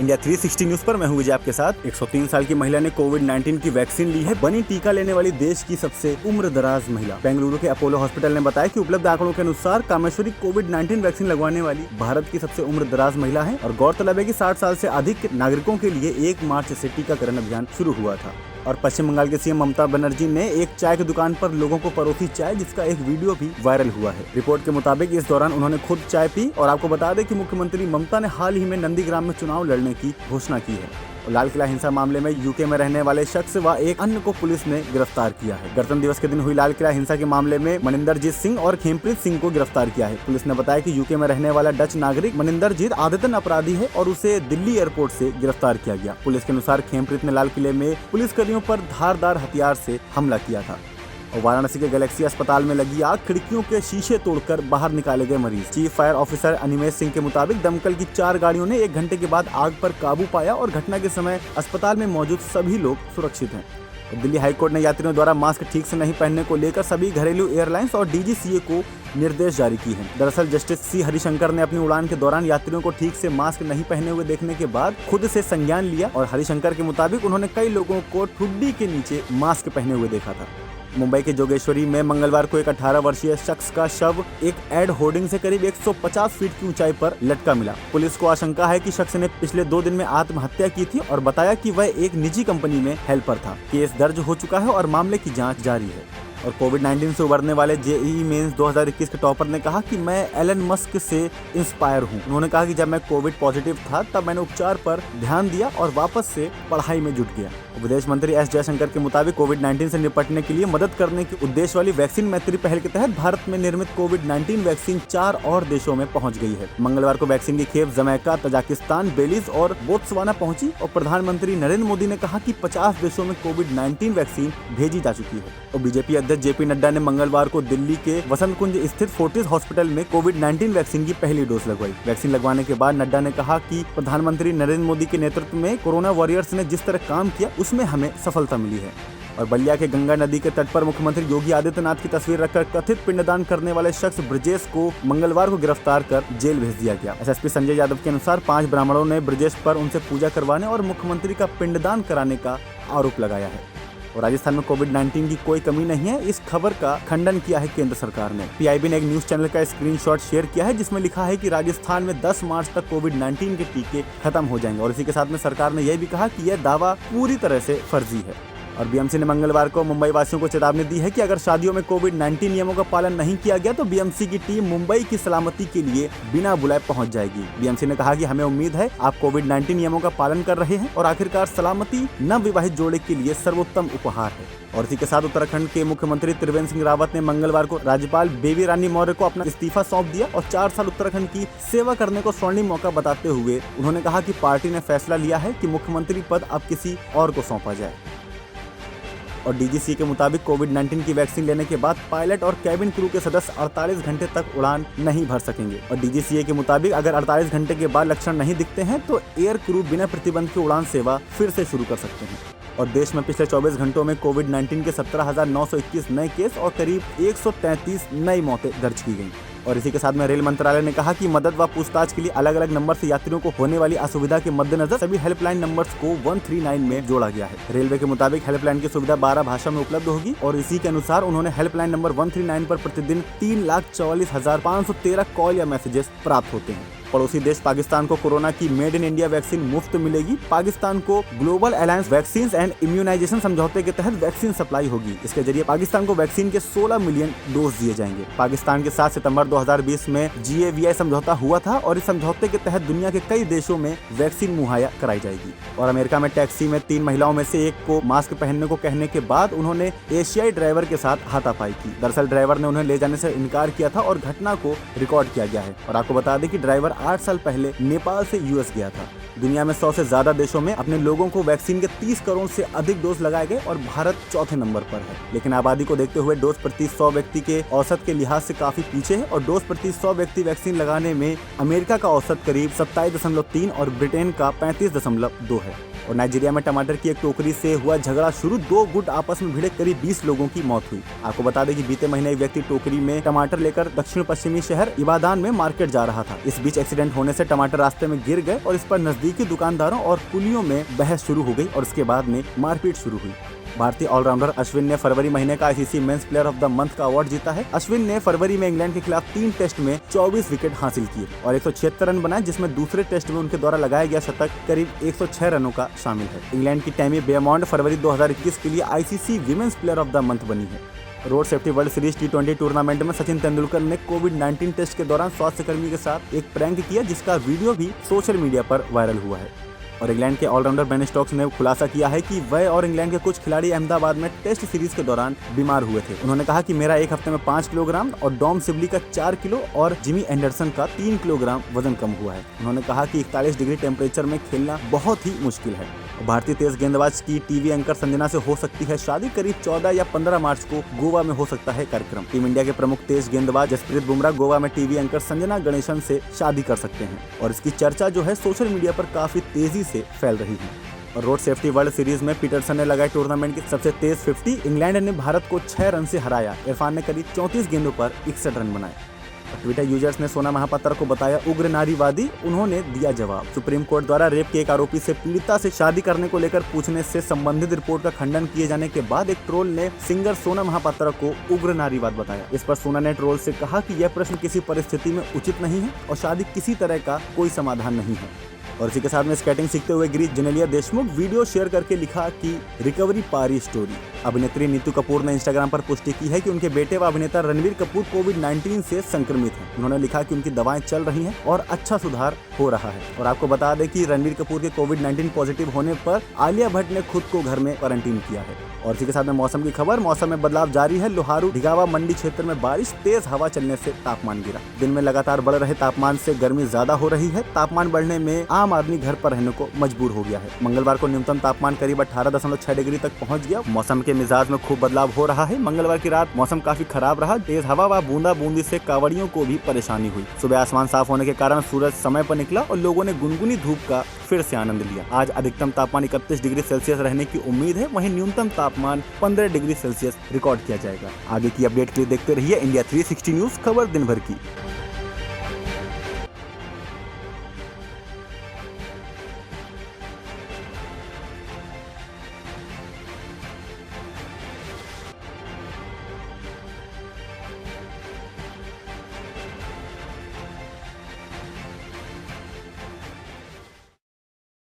India 360 news पर मैं हूं विजय आपके साथ। 103 साल की महिला ने कोविड-19 की वैक्सीन ली है। बनी टीका लेने वाली देश की सबसे उम्रदराज महिला। बेंगलुरु के अपोलो हॉस्पिटल ने बताया कि उपलब्ध आंकड़ों के अनुसार कामेश्वरी कोविड-19 वैक्सीन लगवाने वाली भारत की सबसे उम्रदराज महिला है और गौरतलब है कि 60 साल से अधिक नागरिकों के लिए 1 मार्च से टीकाकरण अभियान शुरू हुआ था। और पश्चिम बंगाल के सीएम ममता बनर्जी ने एक चाय की दुकान पर लोगों को परोसी चाय, जिसका एक वीडियो भी वायरल हुआ है। रिपोर्ट के मुताबिक इस दौरान उन्होंने खुद चाय पी। और आपको बता दें कि मुख्यमंत्री ममता ने हाल ही में नंदीग्राम में चुनाव लड़ने की घोषणा की है। लाल किला हिंसा मामले में यूके में रहने वाले शख्स व एक अन्य को पुलिस ने गिरफ्तार किया है। गणतंत्र दिवस के दिन हुई लाल किला हिंसा के मामले में मनिंदरजीत सिंह और खेमप्रीत सिंह को गिरफ्तार किया है। पुलिस ने बताया कि यूके में रहने वाला डच नागरिक मनिंदरजीत आदतन अपराधी है और उसे दिल्ली एयरपोर्ट से गिरफ्तार किया गया। पुलिस के अनुसार खेमप्रीत ने लाल किले में पुलिसकर्मियों पर धारदार हथियार से हमला किया था। और वाराणसी के गैलेक्सी अस्पताल में लगी आग, खिड़कियों के शीशे तोड़कर बाहर निकाले गए मरीज। Chief fire officer Animesh Singh के मुताबिक दमकल की 4 गाड़ियों ने 1 घंटे के बाद आग पर काबू पाया और घटना के समय अस्पताल में मौजूद सभी लोग सुरक्षित हैं। दिल्ली हाईकोर्ट ने यात्रियों द्वारा मास्क ठीक से नहीं पहनने को लेकर सभी घरेलू एयरलाइंस और डीजीसीए को निर्देश जारी किए हैं। दरअसल जस्टिस सी हरिशंकर ने अपनी उड़ान के दौरान यात्रियों को ठीक से मास्क नहीं पहने हुए देखने के बाद खुद से संज्ञान लिया और हरिशंकर के मुताबिक उन्होंने कई लोगों को ठुड्डी के नीचे मास्क पहने हुए देखा था। मुंबई के जोगेश्वरी में मंगलवार को एक 18 वर्षीय शख्स का शव एक एड होर्डिंग से करीब 150 फीट की ऊंचाई पर लटका मिला। पुलिस को आशंका है कि शख्स ने पिछले 2 दिन में आत्महत्या की थी और बताया कि वह एक निजी कंपनी में हेल्पर था। केस दर्ज हो चुका है और मामले की जांच जारी है। और कोविड-19 से उबरने वाले जेईई मेंस 2021 के टॉपर ने कहा कि मैं एलन मस्क से इंस्पायर हूं। उन्होंने कहा कि जब मैं कोविड पॉजिटिव था तब मैंने उपचार पर ध्यान दिया और वापस से पढ़ाई में जुट गया। विदेश मंत्री एस जयशंकर के मुताबिक कोविड-19 से निपटने के लिए मदद करने के उद्देश्य वाली वैक्सीन मैत्री पहल के तहत भारत में निर्मित कोविड-19 वैक्सीन 4 और देशों में पहुंच गई है। मंगलवार को वैक्सीन की खेप जमैका, तजाकिस्तान, बेलीज और बोत्सवाना पहुंची और प्रधानमंत्री नरेंद्र मोदी ने कहा कि 50 देशों में कोविड-19 वैक्सीन भेजी जा चुकी है। और बीजेपी अध्यक्ष जेपी नड्डा ने मंगलवार को दिल्ली के वसंत कुंज स्थित फोर्टिस हॉस्पिटल में कोविड-19 वैक्सीन की पहली डोज लगवाई। वैक्सीन लगवाने के बाद नड्डा ने कहा कि प्रधानमंत्री नरेंद्र मोदी के नेतृत्व में कोरोना वॉरियर्स ने जिस तरह काम किया उसमें हमें सफलता मिली है। और बलिया के गंगा नदी के तट पर मुख्यमंत्री योगी आदित्यनाथ की तस्वीर रखकर कथित पिंडदान करने वाले शख्स ब्रजेश को मंगलवार को गिरफ्तार कर जेल भेज दिया गया। एसएसपी संजय यादव के अनुसार 5 ब्राह्मणों ने ब्रजेश पर उनसे पूजा करवाने और मुख्यमंत्री का पिंडदान कराने का आरोप लगाया है। और राजस्थान में कोविड-19 की कोई कमी नहीं है, इस खबर का खंडन किया है केंद्र सरकार ने। पीआईबी ने एक न्यूज चैनल का स्क्रीनशॉट शेयर किया है जिसमें लिखा है कि राजस्थान में 10 मार्च तक कोविड-19 के टीके खत्म हो जाएंगे। और इसी के साथ में सरकार ने यह भी कहा कि यह दावा पूरी तरह से फर्जी है। और बीएमसी ने मंगलवार को मुंबई वासियों को चेतावनी दी है कि अगर शादियों में कोविड-19 नियमों का पालन नहीं किया गया तो बीएमसी की टीम मुंबई की सलामती के लिए बिना बुलाए पहुंच जाएगी। बीएमसी ने कहा कि हमें उम्मीद है आप कोविड-19 नियमों का पालन कर रहे हैं और आखिरकार सलामती नवविवाहित जोड़े के लिए सर्वोत्तम उपहार है। और इसी के साथ उत्तराखंड के मुख्यमंत्री त्रिवेंद्र सिंह रावत ने मंगलवार को राज्यपाल बेबी रानी मौर्य को अपना इस्तीफा सौंप दिया और 4 साल उत्तराखंड की सेवा करने को स्वर्णिम मौका बताते हुए उन्होंने कहा कि पार्टी ने फैसला लिया है कि मुख्यमंत्री पद अब किसी और को सौंपा जाए। और डीजीसी के मुताबिक कोविड-19 की वैक्सीन लेने के बाद पायलट और कैबिन क्रू के सदस्य 48 घंटे तक उड़ान नहीं भर सकेंगे। और डीजीसीए के मुताबिक अगर 48 घंटे के बाद लक्षण नहीं दिखते हैं तो एयर क्रू बिना प्रतिबंध की उड़ान सेवा फिर से शुरू कर सकते हैं। और देश में पिछले 24 घंटों में कोविड-19 के 17,921 नए केस और करीब 133 नई मौतें दर्ज की गई। और इसी के साथ में रेल मंत्रालय ने कहा कि मदद व पूछताछ के लिए अलग अलग नंबर से यात्रियों को होने वाली असुविधा के मद्देनजर सभी हेल्पलाइन नंबर्स को 139 में जोड़ा गया है। रेलवे के मुताबिक हेल्पलाइन की सुविधा 12 भाषा में उपलब्ध होगी और इसी के अनुसार उन्होंने हेल्पलाइन नंबर 139 पर प्रतिदिन 3,44,513 कॉल या मैसेजेस प्राप्त होते हैं। पड़ोसी देश पाकिस्तान को कोरोना की मेड इन इंडिया वैक्सीन मुफ्त मिलेगी। पाकिस्तान को global alliance vaccine and immunisation समझौते के तहत वैक्सीन सप्लाई होगी। इसके जरिए पाकिस्तान को वैक्सीन के 16 मिलियन डोज दिए जाएंगे। पाकिस्तान के साथ सितंबर 2020 में GAVI समझौता हुआ था और इस समझौते के तहत दुनिया के कई देशों में वैक्सीन मुहैया कराई जाएगी। और अमेरिका में टैक्सी में 3 महिलाओं में से एक को मास्क पहनने को कहने के बाद उन्होंने एशियाई ड्राइवर के साथ हाथापाई की। दरअसल ड्राइवर ने उन्हें ले जाने से इनकार किया था और घटना को रिकॉर्ड किया गया है। और आपको बता दें कि ड्राइवर 8 साल पहले नेपाल से यूएस गया था। दुनिया में 100 से ज्यादा देशों में अपने लोगों को वैक्सीन के 30 करोड़ से अधिक डोज लगाए गए और भारत चौथे नंबर पर है। लेकिन आबादी को देखते हुए डोज प्रति 100 व्यक्ति के औसत के लिहाज से काफी पीछे है और डोज प्रति 100 व्यक्ति वैक्सीन लगाने में अमेरिका का औसत करीब 27.3 और ब्रिटेन का 35.2 है। और नाइजीरिया में टमाटर की एक टोकरी से हुआ झगड़ा शुरू, 2 गुट आपस में भिड़े, करीब 20 लोगों की मौत हुई। आपको बता दें कि बीते महीने एक व्यक्ति टोकरी में टमाटर लेकर दक्षिण पश्चिमी शहर इबादान में मार्केट जा रहा था। इस बीच एक एक्सीडेंट होने से टमाटर रास्ते में गिर गए और इस पर नजदीकी दुकानदारों और कुलियों में बहस शुरू हो गई और उसके बाद में मारपीट शुरू हुई। भारतीय ऑलराउंडर अश्विन ने फरवरी महीने का ICC men's player of the month का अवार्ड जीता है। अश्विन ने फरवरी में इंग्लैंड के खिलाफ 3 टेस्ट में 24 विकेट हासिल किए और 176 रन बनाए, जिसमें दूसरे टेस्ट में उनके द्वारा लगाया गया शतक करीब 106 रनों का शामिल है। इंग्लैंड की टैमी बेयमॉन्ड फरवरी 2021 के लिए ICC women's player of the month बनी है। Road safety world series T20 tournament में सचिन तेंदुलकर ने कोविड-19 टेस्ट के दौरान स्वास्थ्य कर्मी के साथ एक प्रैंक किया, जिसका वीडियो भी सोशल मीडिया पर वायरल हुआ है। और इंग्लैंड के ऑलराउंडर बेन स्टोक्स ने खुलासा किया है कि वह और इंग्लैंड के कुछ खिलाड़ी अहमदाबाद में टेस्ट सीरीज के दौरान बीमार हुए थे। उन्होंने कहा कि मेरा एक हफ्ते में 5 किलोग्राम और डॉम सिबली का 4 किलो और जिमी एंडरसन का 3 किलोग्राम वजन कम हुआ है। उन्होंने कहा कि 41 डिग्री टेम्परेचर में खेलना बहुत ही मुश्किल है। भारतीय तेज गेंदबाज की टीवी एंकर संजना से हो सकती है शादी। करीब 14 या 15 मार्च को गोवा में हो सकता है कार्यक्रम। टीम इंडिया के प्रमुख तेज गेंदबाज जसप्रीत बुमराह गोवा में टीवी एंकर संजना गणेशन से शादी कर सकते हैं और इसकी चर्चा जो है सोशल मीडिया पर काफी तेजी से फैल रही है। और रोड सेफ्टी वर्ल्ड सीरीज में पीटरसन ने लगाई टूर्नामेंट की सबसे तेज 50। इंग्लैंड ने भारत को 6 रन से हराया। इरफान ने करीब 34 गेंदों पर 61 रन बनाए। ट्विटर यूजर्स ने सोना महापात्रा को बताया उग्र नारीवादी, उन्होंने दिया जवाब। सुप्रीम कोर्ट द्वारा रेप के एक आरोपी से पीड़िता से शादी करने को लेकर पूछने से संबंधित रिपोर्ट का खंडन किए जाने के बाद एक ट्रोल ने सिंगर सोना महापात्रा को उग्र नारीवाद बताया। इस पर सोना ने ट्रोल से कहा कि यह प्रश्न किसी परिस्थिति में उचित नहीं है और शादी किसी तरह का कोई समाधान नहीं है। और इसी के साथ में स्केटिंग सीखते हुए गिरी जेनेलिया देशमुख वीडियो शेयर करके लिखा कि रिकवरी पारी स्टोरी। अभिनेत्री नीतू कपूर ने इंस्टाग्राम पर पुष्टि की है कि उनके बेटे व अभिनेता रणबीर कपूर कोविड-19 से संक्रमित हैं। उन्होंने लिखा कि उनकी दवाएं चल रही हैं और अच्छा सुधार हो रहा है। और आपको बता दें कि रणबीर कपूर के कोविड-19 पॉजिटिव होने पर आलिया भट्ट ने खुद को घर में क्वारंटीन किया है। और इसी के साथ में मौसम की खबर। मौसम में बदलाव जारी है। लोहारू ढिगावा मंडी क्षेत्र में बारिश, तेज हवा चलने से तापमान गिरा। दिन में लगातार बढ़ रहे तापमान से गर्मी ज्यादा हो रही है। तापमान बढ़ने में आम आदमी घर पर रहने को मजबूर हो गया है। मंगलवार को न्यूनतम तापमान करीब 18.6 डिग्री तक पहुंच गया। मौसम के मिजाज में खूब बदलाव हो रहा है। मंगलवार की रात मौसम काफी खराब रहा। तेज हवा व बूंदाबूंदी से कांवड़ियों को भी परेशानी हुई। सुबह आसमान साफ होने के कारण सूरज समय पर निकला और लोगों ने गुनगुनी धूप का फिर से आनंद लिया। आज अधिकतम तापमान 31 डिग्री सेल्सियस रहने की उम्मीद है। वहीं न्यूनतम तापमान 15 डिग्री सेल्सियस रिकॉर्ड किया जाएगा। आगे की अपडेट के लिए देखते रहिए इंडिया 360 न्यूज, खबर दिन भर की।